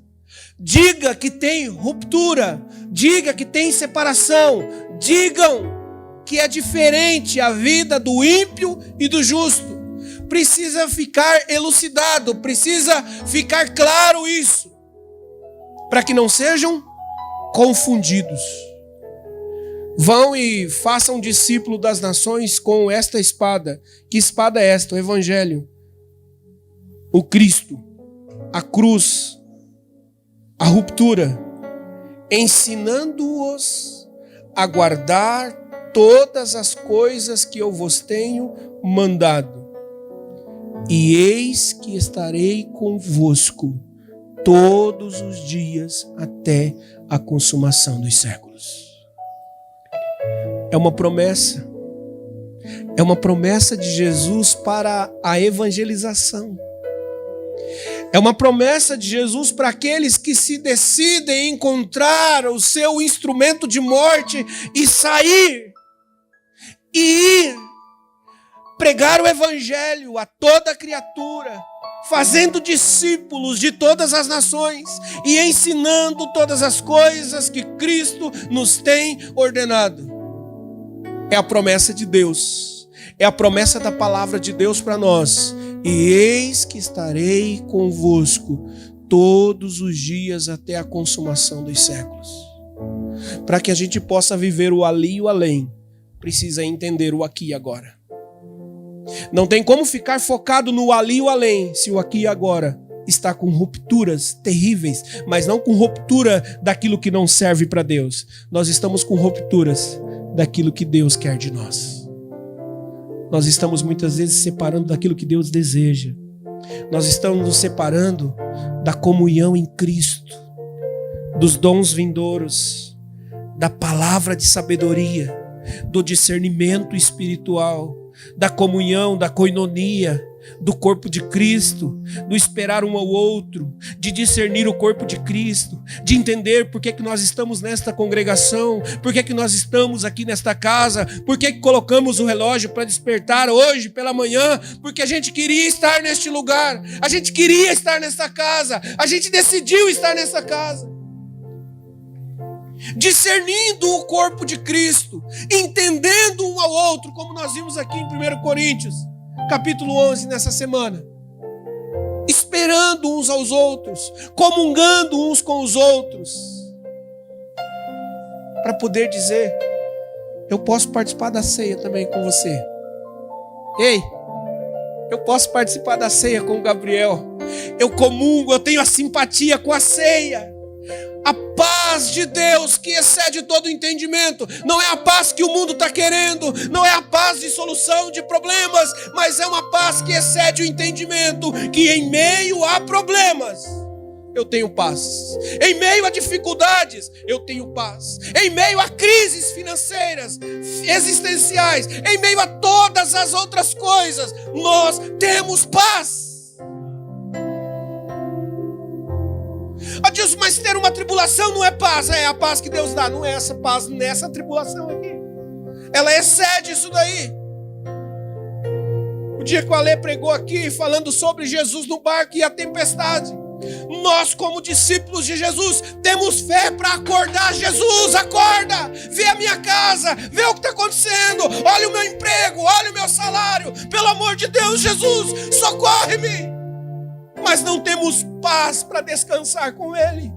Diga que tem ruptura, diga que tem separação, digam que é diferente a vida do ímpio e do justo. Precisa ficar elucidado, precisa ficar claro isso, para que não sejam confundidos. Vão e façam discípulo das nações com esta espada. Que espada é esta? O Evangelho, o Cristo, a cruz, a ruptura, ensinando-os a guardar todas as coisas que eu vos tenho mandado. E eis que estarei convosco todos os dias até a consumação dos séculos. É uma promessa de Jesus para a evangelização. É uma promessa de Jesus para aqueles que se decidem encontrar o seu instrumento de morte e sair e ir pregar o evangelho a toda criatura, fazendo discípulos de todas as nações e ensinando todas as coisas que Cristo nos tem ordenado. É a promessa de Deus, é a promessa da palavra de Deus para nós. E eis que estarei convosco todos os dias até a consumação dos séculos. Para que a gente possa viver o ali e o além, precisa entender o aqui e agora. Não tem como ficar focado no ali e o além, se o aqui e agora está com rupturas terríveis, mas não com ruptura daquilo que não serve para Deus. Nós estamos com rupturas daquilo que Deus quer de nós. Nós estamos muitas vezes separando daquilo que Deus deseja. Nós estamos nos separando da comunhão em Cristo, dos dons vindouros, da palavra de sabedoria, do discernimento espiritual, da comunhão, da koinonia, do corpo de Cristo, do esperar um ao outro, de discernir o corpo de Cristo, de entender por que nós estamos nesta congregação, por que nós estamos aqui nesta casa, por que colocamos o relógio para despertar hoje pela manhã, porque a gente queria estar neste lugar, a gente queria estar nesta casa, a gente decidiu estar nessa casa. Discernindo o corpo de Cristo, entendendo um ao outro, como nós vimos aqui em 1 Coríntios, capítulo 11, nessa semana. Esperando uns aos outros, comungando uns com os outros, para poder dizer: eu posso participar da ceia também com você. Ei, eu posso participar da ceia com o Gabriel. Eu comungo, eu tenho a simpatia com a ceia. A paz de Deus que excede todo entendimento, não é a paz que o mundo está querendo, não é a paz de solução de problemas, mas é uma paz que excede o entendimento, que em meio a problemas eu tenho paz, em meio a dificuldades eu tenho paz, em meio a crises financeiras, existenciais, em meio a todas as outras coisas, nós temos paz. Diz, mas ter uma tribulação não é paz. É a paz que Deus dá. Não é essa paz nessa tribulação aqui. Ela excede isso daí. O dia que o Alê pregou aqui, falando sobre Jesus no barco e a tempestade, nós, como discípulos de Jesus, temos fé para acordar. Jesus, acorda, vê a minha casa, vê o que está acontecendo, olha o meu emprego, olha o meu salário, pelo amor de Deus, Jesus, socorre-me. Mas não temos paz para descansar com Ele.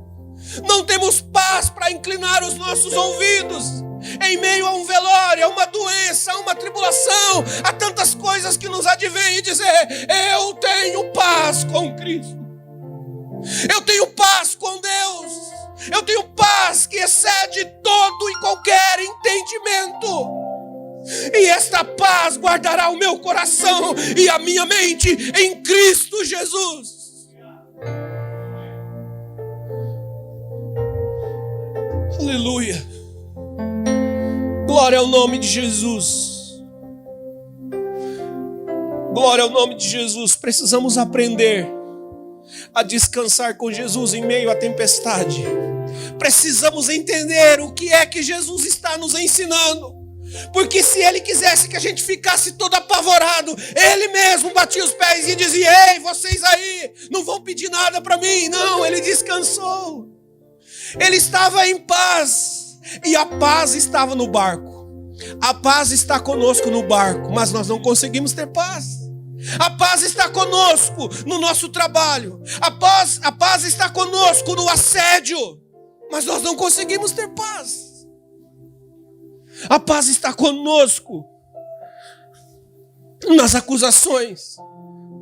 Não temos paz para inclinar os nossos ouvidos. em meio a um velório, a uma doença, a uma tribulação, a tantas coisas que nos advêm, e dizer: eu tenho paz com Cristo, eu tenho paz com Deus, eu tenho paz que excede todo e qualquer entendimento. E esta paz guardará o meu coração e a minha mente em Cristo Jesus. Aleluia. Glória ao nome de Jesus. Glória ao nome de Jesus. Precisamos aprender a descansar com Jesus em meio à tempestade. Precisamos entender o que é que Jesus está nos ensinando. Porque se Ele quisesse que a gente ficasse todo apavorado, Ele mesmo batia os pés e dizia: ei, vocês aí, não vão pedir nada para mim. Não, Ele descansou. Ele estava em paz. E a paz estava no barco. A paz está conosco no barco, mas nós não conseguimos ter paz. A paz está conosco no nosso trabalho. A paz está conosco no assédio, mas nós não conseguimos ter paz. A paz está conosco nas acusações,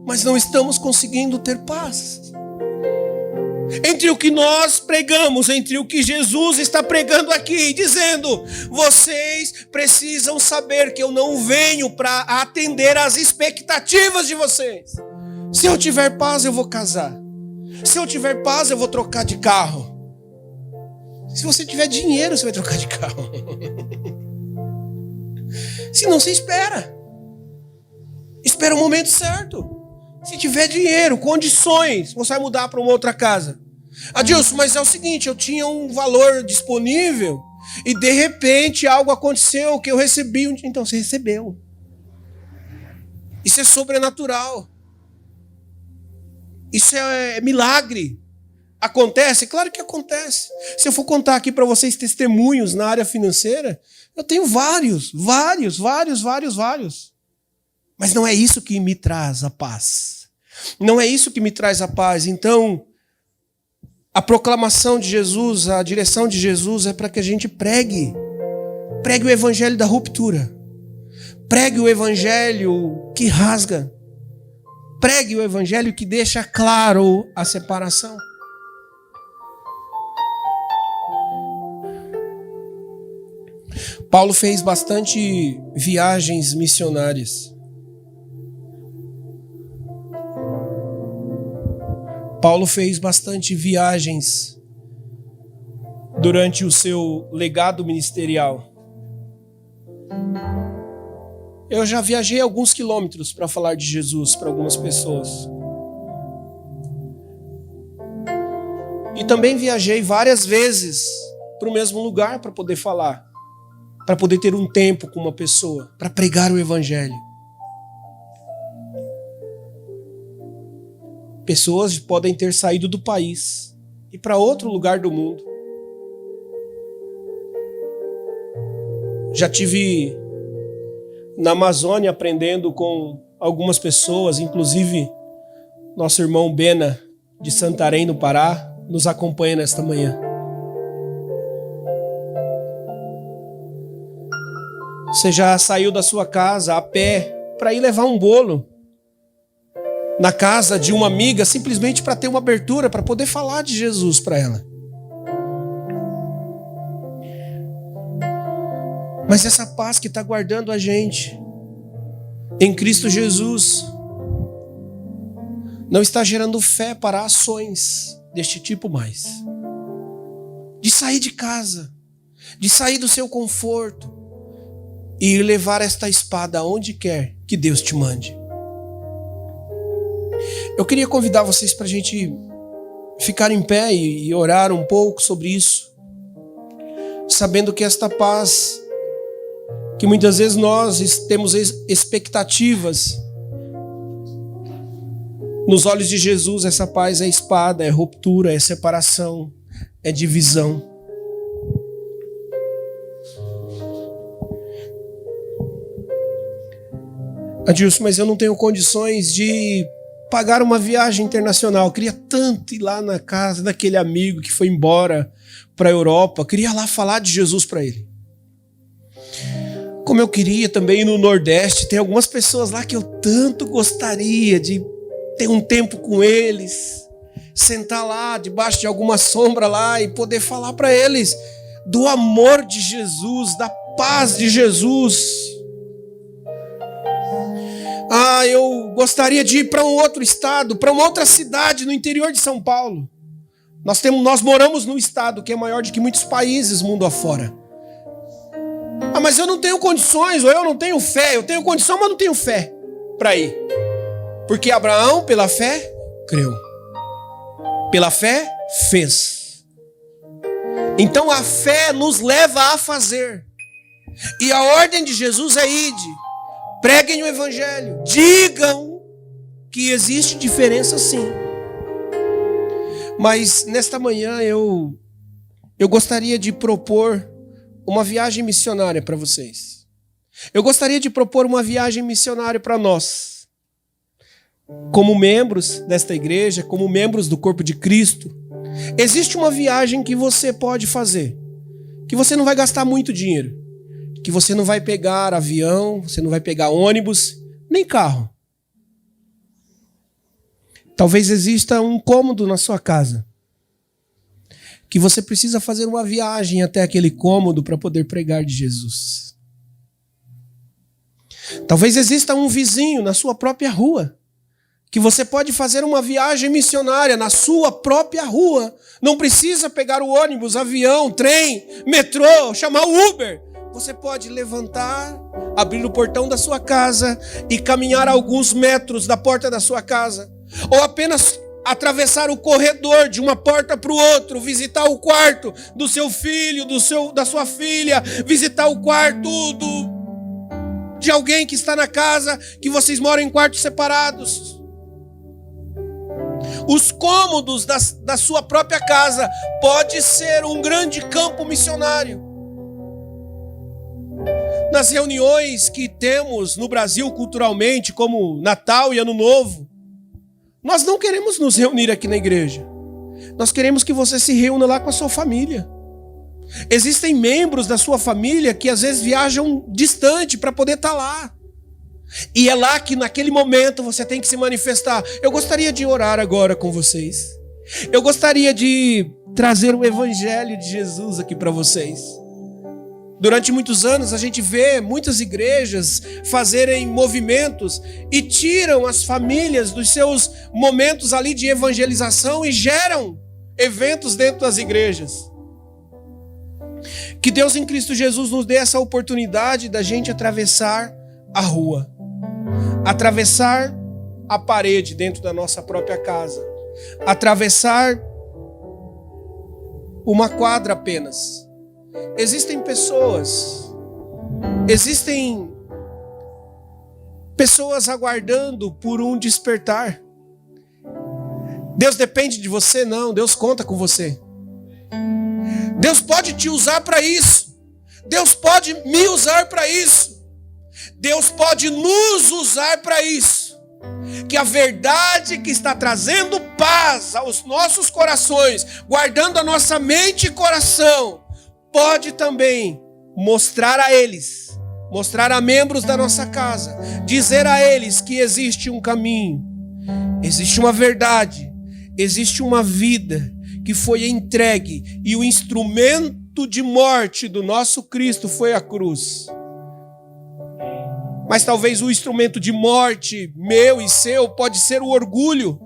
mas não estamos conseguindo ter paz. Entre o que nós pregamos, entre o que Jesus está pregando aqui, dizendo: vocês precisam saber que eu não venho para atender às expectativas de vocês. Se eu tiver paz, eu vou casar. Se eu tiver paz, eu vou trocar de carro. Se você tiver dinheiro, você vai trocar de carro. Se não, você espera. Espera o momento certo. Se tiver dinheiro, condições, você vai mudar para uma outra casa. Adilson, mas é o seguinte, eu tinha um valor disponível e de repente algo aconteceu que eu recebi. Então você recebeu. Isso é sobrenatural. Isso é milagre. Acontece? Claro que acontece. Se eu for contar aqui para vocês testemunhos na área financeira, eu tenho vários. Mas não é isso que me traz a paz. Não é isso que me traz a paz. Então, a proclamação de Jesus, a direção de Jesus é para que a gente pregue. Pregue o evangelho da ruptura. Pregue o evangelho que rasga. Pregue o evangelho que deixa claro a separação. Paulo fez bastante viagens missionárias. Paulo fez bastante viagens durante o seu legado ministerial. Eu já viajei alguns quilômetros para falar de Jesus para algumas pessoas. E também viajei várias vezes para o mesmo lugar para poder falar, para poder ter um tempo com uma pessoa, para pregar o evangelho. Pessoas podem ter saído do país e para outro lugar do mundo. Já tive na Amazônia aprendendo com algumas pessoas, inclusive nosso irmão Bena de Santarém, no Pará, nos acompanha nesta manhã. Você já saiu da sua casa a pé para ir levar um bolo na casa de uma amiga, simplesmente para ter uma abertura, para poder falar de Jesus para ela. Mas essa paz que está guardando a gente em Cristo Jesus não está gerando fé para ações deste tipo mais. De sair de casa, de sair do seu conforto e ir levar esta espada aonde quer que Deus te mande. Eu queria convidar vocês para a gente ficar em pé e orar um pouco sobre isso, sabendo que esta paz, que muitas vezes nós temos expectativas, nos olhos de Jesus essa paz é espada, é ruptura, é separação, é divisão. Adilson, mas eu não tenho condições de pagar uma viagem internacional. Eu queria tanto ir lá na casa daquele amigo que foi embora para a Europa. Eu queria lá falar de Jesus para ele. Como eu queria também ir no Nordeste, tem algumas pessoas lá que eu tanto gostaria de ter um tempo com eles, sentar lá debaixo de alguma sombra lá e poder falar para eles do amor de Jesus, da paz de Jesus. Eu gostaria de ir para um outro estado, para uma outra cidade no interior de São Paulo. Nós moramos num estado que é maior do que muitos países mundo afora. Mas eu não tenho condições, ou eu não tenho fé. Eu tenho condição, mas não tenho fé para ir. Porque Abraão, pela fé, creu. Pela fé, fez. Então a fé nos leva a fazer. E a ordem de Jesus é ide. Preguem o evangelho. Digam que existe diferença sim. Mas nesta manhã eu gostaria de propor uma viagem missionária para vocês. Eu gostaria de propor uma viagem missionária para nós. Como membros desta igreja, como membros do corpo de Cristo, existe uma viagem que você pode fazer, que você não vai gastar muito dinheiro, que você não vai pegar avião, você não vai pegar ônibus, nem carro. Talvez exista um cômodo na sua casa, que você precisa fazer uma viagem até aquele cômodo para poder pregar de Jesus. Talvez exista um vizinho na sua própria rua, que você pode fazer uma viagem missionária na sua própria rua. Não precisa pegar o ônibus, avião, trem, metrô, chamar o Uber. Você pode levantar, abrir o portão da sua casa e caminhar alguns metros da porta da sua casa. Ou apenas atravessar o corredor de uma porta para o outro, visitar o quarto do seu filho, da sua filha, visitar o quarto de alguém que está na casa, que vocês moram em quartos separados. Os cômodos da sua própria casa pode ser um grande campo missionário. Nas reuniões que temos no Brasil culturalmente, como Natal e Ano Novo, nós não queremos nos reunir aqui na igreja. Nós queremos que você se reúna lá com a sua família. Existem membros da sua família que às vezes viajam distante para poder estar lá. E é lá que naquele momento você tem que se manifestar. Eu gostaria de orar agora com vocês. Eu gostaria de trazer o evangelho de Jesus aqui para vocês. Durante muitos anos a gente vê muitas igrejas fazerem movimentos e tiram as famílias dos seus momentos ali de evangelização e geram eventos dentro das igrejas. Que Deus em Cristo Jesus nos dê essa oportunidade da gente atravessar a rua, atravessar a parede dentro da nossa própria casa, atravessar uma quadra apenas. Existem pessoas aguardando por um despertar. Deus depende de você? Não, Deus conta com você. Deus pode te usar para isso. Deus pode me usar para isso. Deus pode nos usar para isso. Que a verdade que está trazendo paz aos nossos corações, guardando a nossa mente e coração, pode também mostrar a eles, mostrar a membros da nossa casa, dizer a eles que existe um caminho, existe uma verdade, existe uma vida que foi entregue e o instrumento de morte do nosso Cristo foi a cruz. Mas talvez o instrumento de morte meu e seu pode ser o orgulho.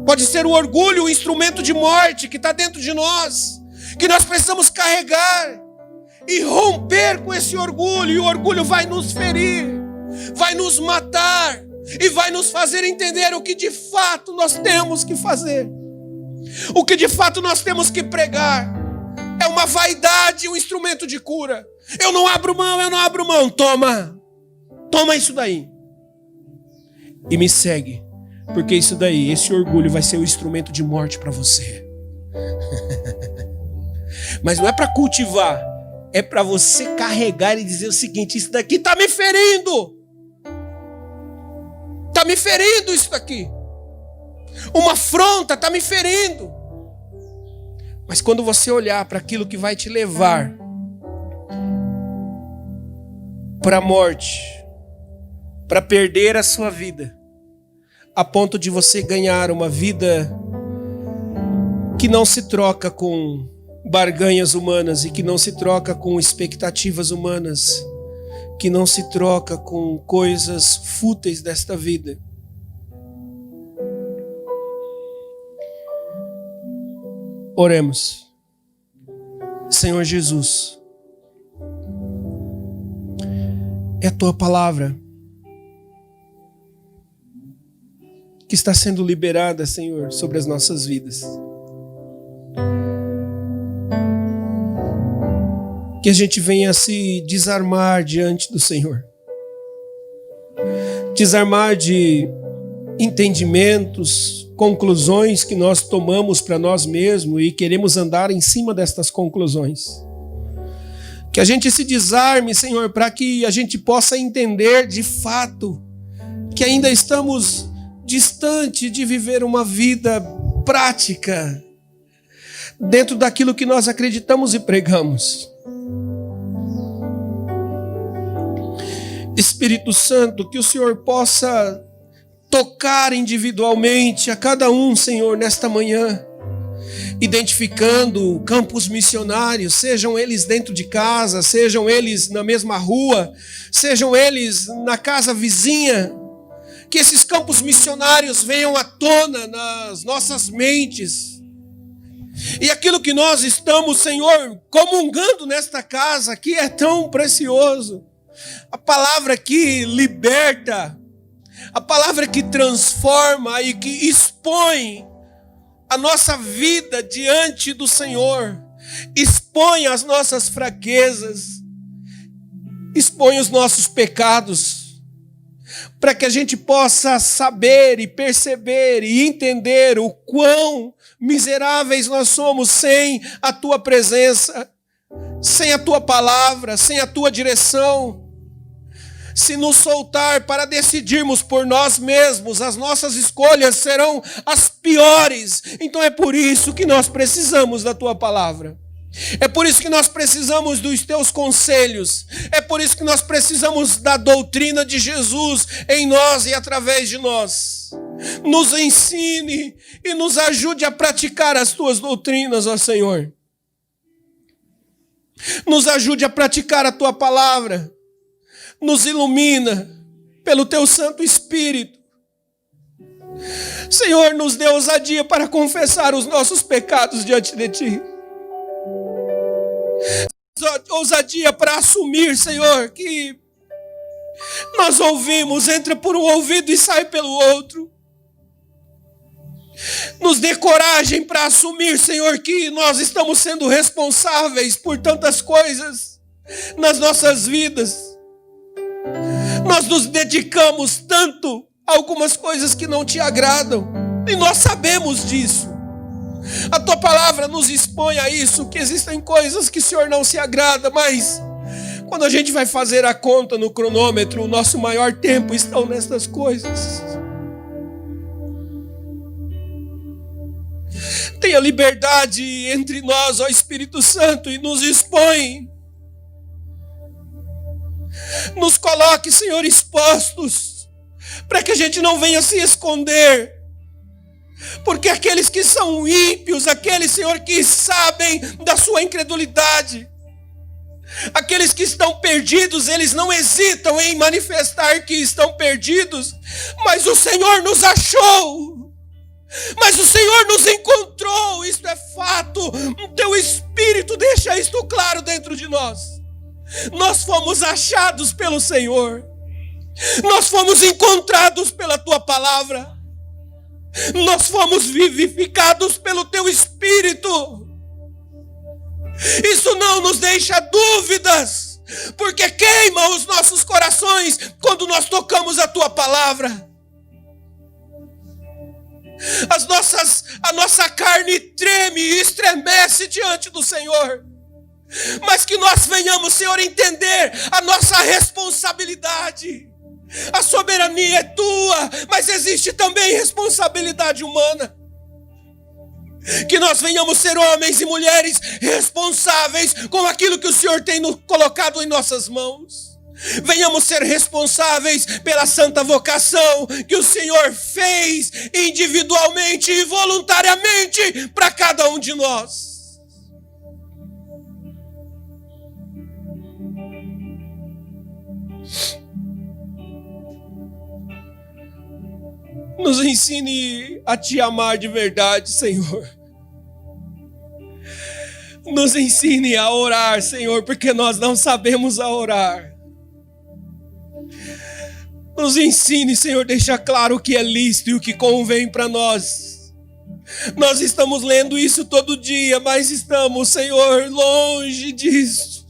Pode ser o orgulho, o instrumento de morte que está dentro de nós, que nós precisamos carregar e romper com esse orgulho. E o orgulho vai nos ferir, vai nos matar e vai nos fazer entender o que de fato nós temos que fazer, o que de fato nós temos que pregar. É uma vaidade, um instrumento de cura. Eu não abro mão. Toma isso daí e me segue, porque isso daí, esse orgulho vai ser o instrumento de morte para você. Mas não é para cultivar, é para você carregar e dizer o seguinte: isso daqui está me ferindo. Está me ferindo isso daqui. Uma afronta está me ferindo. Mas quando você olhar para aquilo que vai te levar para a morte, para perder a sua vida, a ponto de você ganhar uma vida que não se troca com barganhas humanas e que não se troca com expectativas humanas, que não se troca com coisas fúteis desta vida. Oremos. Senhor Jesus, é a Tua palavra que está sendo liberada, Senhor, sobre as nossas vidas. Que a gente venha se desarmar diante do Senhor. Desarmar de entendimentos, conclusões que nós tomamos para nós mesmos e queremos andar em cima destas conclusões. Que a gente se desarme, Senhor, para que a gente possa entender de fato que ainda estamos distante de viver uma vida prática dentro daquilo que nós acreditamos e pregamos. Espírito Santo, que o Senhor possa tocar individualmente a cada um, Senhor, nesta manhã, identificando campos missionários, sejam eles dentro de casa, sejam eles na mesma rua, sejam eles na casa vizinha, que esses campos missionários venham à tona nas nossas mentes. E aquilo que nós estamos, Senhor, comungando nesta casa, que é tão precioso, a palavra que liberta, a palavra que transforma e que expõe a nossa vida diante do Senhor, expõe as nossas fraquezas, expõe os nossos pecados, para que a gente possa saber e perceber e entender o quão miseráveis nós somos sem a Tua presença, sem a Tua palavra, sem a Tua direção. Se nos soltar para decidirmos por nós mesmos, as nossas escolhas serão as piores. Então é por isso que nós precisamos da Tua palavra. É por isso que nós precisamos dos Teus conselhos. É por isso que nós precisamos da doutrina de Jesus em nós e através de nós. Nos ensine e nos ajude a praticar as Tuas doutrinas, ó Senhor. Nos ajude a praticar a Tua palavra. Nos ilumina pelo Teu Santo Espírito. Senhor, nos dê ousadia para confessar os nossos pecados diante de Ti. Ousadia para assumir, Senhor, que nós ouvimos, entra por um ouvido e sai pelo outro. Nos dê coragem para assumir, Senhor, que nós estamos sendo responsáveis por tantas coisas nas nossas vidas. Nós nos dedicamos tanto a algumas coisas que não Te agradam, e nós sabemos disso. A Tua palavra nos expõe a isso, que existem coisas que o Senhor não se agrada, mas quando a gente vai fazer a conta no cronômetro, o nosso maior tempo estão nessas coisas. Tenha liberdade entre nós, ó Espírito Santo, e nos expõe. Nos coloque, Senhor, expostos, para que a gente não venha se esconder. Porque aqueles que são ímpios, aqueles, Senhor, que sabem da sua incredulidade, aqueles que estão perdidos, eles não hesitam em manifestar que estão perdidos, mas o Senhor nos achou, mas o Senhor nos encontrou, isto é fato, o Teu Espírito deixa isto claro dentro de nós. Nós fomos achados pelo Senhor, nós fomos encontrados pela Tua palavra, nós fomos vivificados pelo Teu Espírito. Isso não nos deixa dúvidas, porque queima os nossos corações quando nós tocamos a Tua palavra. A nossa carne treme e estremece diante do Senhor. Mas que nós venhamos, Senhor, entender a nossa responsabilidade. A soberania é Tua, mas existe também responsabilidade humana. Que nós venhamos ser homens e mulheres responsáveis com aquilo que o Senhor tem colocado em nossas mãos. Venhamos ser responsáveis pela santa vocação que o Senhor fez individualmente e voluntariamente para cada um de nós. Nos ensine a te amar de verdade, Senhor. Nos ensine a orar, Senhor, porque nós não sabemos a orar. Nos ensine, Senhor, deixa claro o que é lícito e o que convém para nós. Nós estamos lendo isso todo dia, mas estamos, Senhor, longe disso.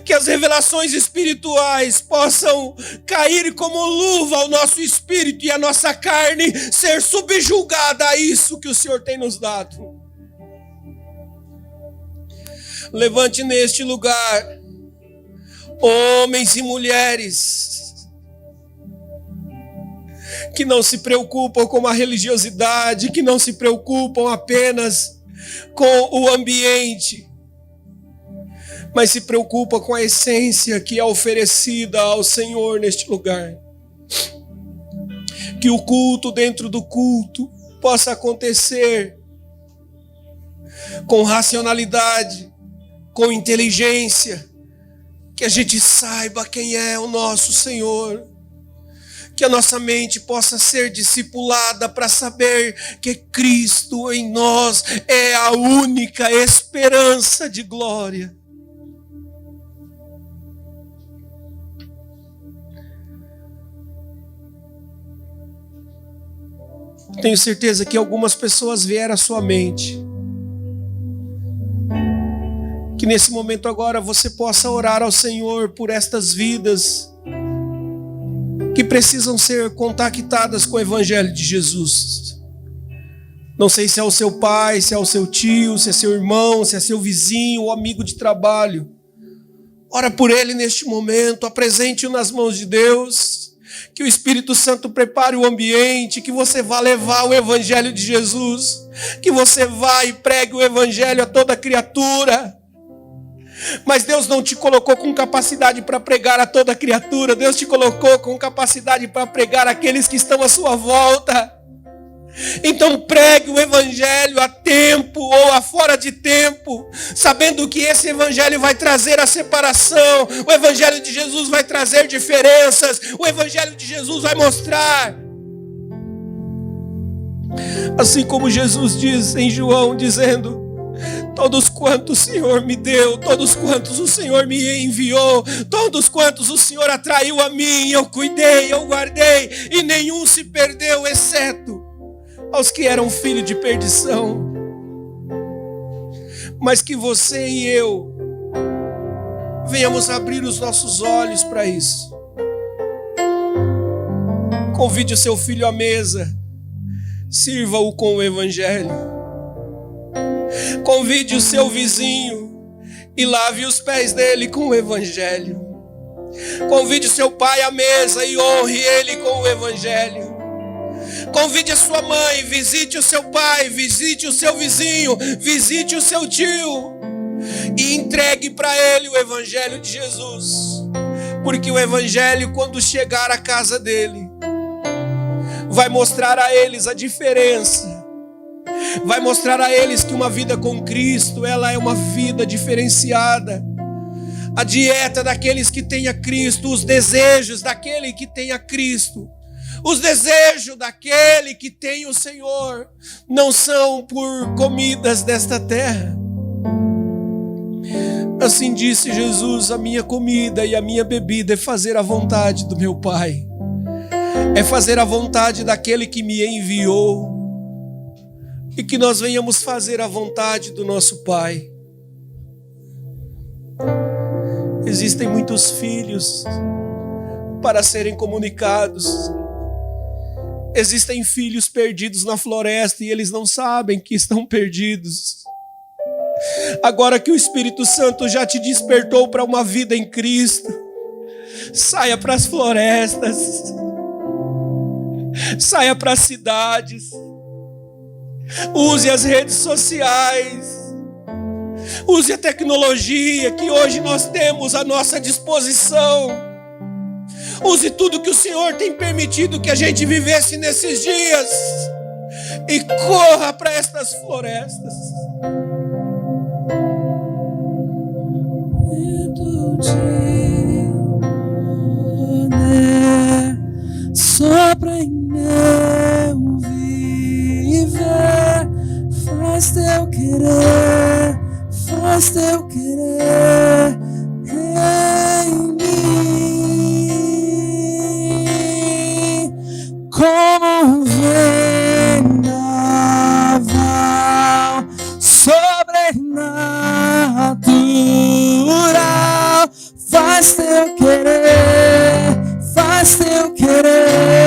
Que as revelações espirituais possam cair como luva ao nosso espírito e a nossa carne ser subjugada a isso que o Senhor tem nos dado. Levante neste lugar homens e mulheres que não se preocupam com a religiosidade, que não se preocupam apenas com o ambiente, mas se preocupam com a essência que é oferecida ao Senhor neste lugar. Que o culto dentro do culto possa acontecer com racionalidade, com inteligência, que a gente saiba quem é o nosso Senhor, que a nossa mente possa ser discipulada para saber que Cristo em nós é a única esperança de glória. Tenho certeza que algumas pessoas vieram à sua mente. Que nesse momento agora você possa orar ao Senhor por estas vidas que precisam ser contactadas com o Evangelho de Jesus. Não sei se é o seu pai, se é o seu tio, se é seu irmão, se é seu vizinho ou amigo de trabalho. Ora por ele neste momento, apresente-o nas mãos de Deus. Que o Espírito Santo prepare o ambiente, que você vá levar o Evangelho de Jesus, que você vá e pregue o Evangelho a toda criatura. Mas Deus não te colocou com capacidade para pregar a toda criatura, Deus te colocou com capacidade para pregar aqueles que estão à sua volta. Então pregue o Evangelho a tempo ou a fora de tempo, sabendo que esse Evangelho vai trazer a separação, o Evangelho de Jesus vai trazer diferenças, o Evangelho de Jesus vai mostrar. Assim como Jesus diz em João, dizendo: todos quantos o Senhor me deu, todos quantos o Senhor me enviou, todos quantos o Senhor atraiu a mim, eu cuidei, eu guardei, e nenhum se perdeu, exceto aos que eram filhos de perdição. Mas que você e eu venhamos abrir os nossos olhos para isso. Convide o seu filho à mesa, sirva-o com o Evangelho. Convide o seu vizinho e lave os pés dele com o Evangelho. Convide o seu pai à mesa e honre ele com o Evangelho. Convide a sua mãe, visite o seu pai, visite o seu vizinho, visite o seu tio e entregue para ele o Evangelho de Jesus. Porque o Evangelho, quando chegar à casa dele, vai mostrar a eles a diferença. Vai mostrar a eles que uma vida com Cristo, ela é uma vida diferenciada. A dieta daqueles que têm a Cristo, os desejos daquele que tem a Cristo, os desejos daquele que tem o Senhor, não são por comidas desta terra. Assim disse Jesus: a minha comida e a minha bebida é fazer a vontade do meu Pai, é fazer a vontade daquele que me enviou. E que nós venhamos fazer a vontade do nosso Pai. Existem muitos filhos para serem comunicados. Existem filhos perdidos na floresta e eles não sabem que estão perdidos. Agora que o Espírito Santo já te despertou para uma vida em Cristo, saia para as florestas, saia para as cidades. Use as redes sociais, Use a tecnologia que hoje nós temos à nossa disposição. Use tudo que o Senhor tem permitido que a gente vivesse nesses dias. E corra para estas florestas.
Sopra em meu viver, faz teu querer, faz teu querer em mim, como um vendaval sobrenatural, faz teu querer, faz teu querer.